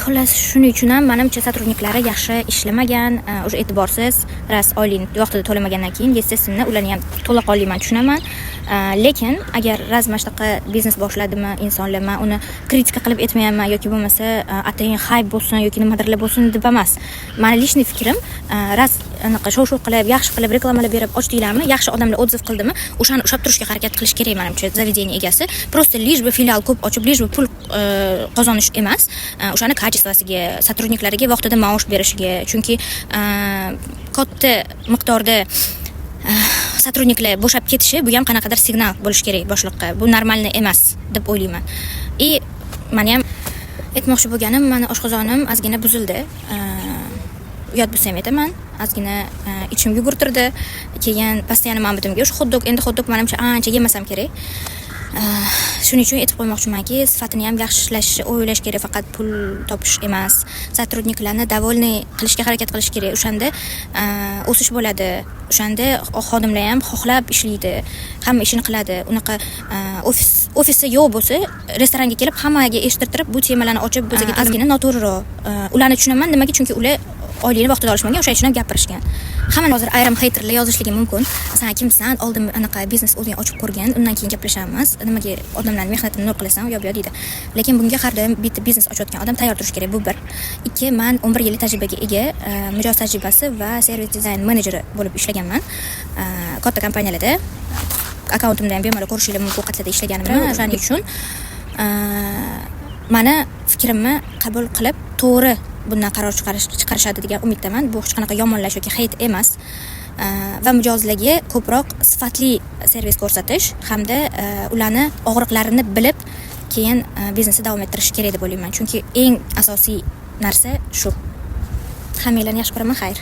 Xullas, shuning uchun ham menimcha sotrudniklari yaxshi ishlamagan, o'sha e'tiborsiz, ras oylikni vaqtida to'lamagandan keyin, естественно, ularni ham to'laqonli men tushunaman. Lekin agar raz mana shunaqa biznes boshladimi insonlar, men uni kritika qilib aytmayapman yoki bo'lmasa atayin hype bo'lsin yoki nimadirlar bo'lsin deb emas. Meni lishniy fikrim, raz anaqa shov-shov qilib, yaxshi qilib reklamalar berib ochdinglarmi, yaxshi odamlar отзыв qildimi, o'shani ushlab turishga harakat qilish kerak menimcha zavedeniya egasi. Просто lishbi filial ko'p ochib, lishbi pul qozonish emas, o'shani kачествосiga, sotrudniklariga vaqtida maosh berishiga, chunki katta miqdorda sotrudniklar bo'shab ketishi bu ham qanaqadir signal bo'lish kerak boshliqqa. Bu normalni emas deb o'ylayman. Men ham aytmoqchi bo'lganim, meni oshqozonim ozgina buzildi. Uyat bo'lsam aytaman, ozgina ichim yugurtirdi. Keyin постоянно ma'mudimga o'sha hot-dog, endi hot-dog menimcha ancha yemasam kerak. Shuning uchun aytib qo'ymoqchimanki, sifatini ham yaxshilash, o'ylash kerak, faqat pul topish emas. Sotrudniklarni довольный qilishga harakat qilish kerak. O'shanda o'sish bo'ladi. O'shanda xodimlar ham xohlab ishlaydi, hamma ishini qiladi. Unaqa ofisi yo'q bo'lsa, restoranga kelib hammaga eshittirib, bu temalarni ochib, bizga ozgina noto'g'riroq. Ularni tushunaman, nimaga? Chunki ular oylikni vaqtida olishmagan, o'sha uchun ham gapirishgan. Hamma hozir ayrim haterlar yozishligi mumkin. Sen kimsan? Oldin anaqa biznes o'zing ochib ko'rgan, undan keyin gaplashamiz. Nimaga odamlarning mehnatini nur qilasan, u yo'q deydi. Lekin bunga har doim bitta biznes ochayotgan odam tayyor turish kerak. Bu bir. Ikki, men 11 yil tajribaga ega mijoz tajribasi va servis dizayn menejeri bo'lib ishlaganman. Katta kompaniyalarda akkauntimda ham bemalol ko'rishingiz mumkin, qatlarda ishlaganimni. O'shaning uchun meni fikrimni qabul qilib, to'g'ri bundan qaror chiqarishadi degan umiddaman. Bu hech qanaqa yomonlash yoki hate emas. Va mijozlarga ko'proq sifatli servis ko'rsatish hamda ularni og'riqlarini bilib, keyin biznesni davom ettirish kerak deb o'ylayman. Chunki eng asosiy narsa shu. Hammanglarni yaxshi ko'raman, xayr.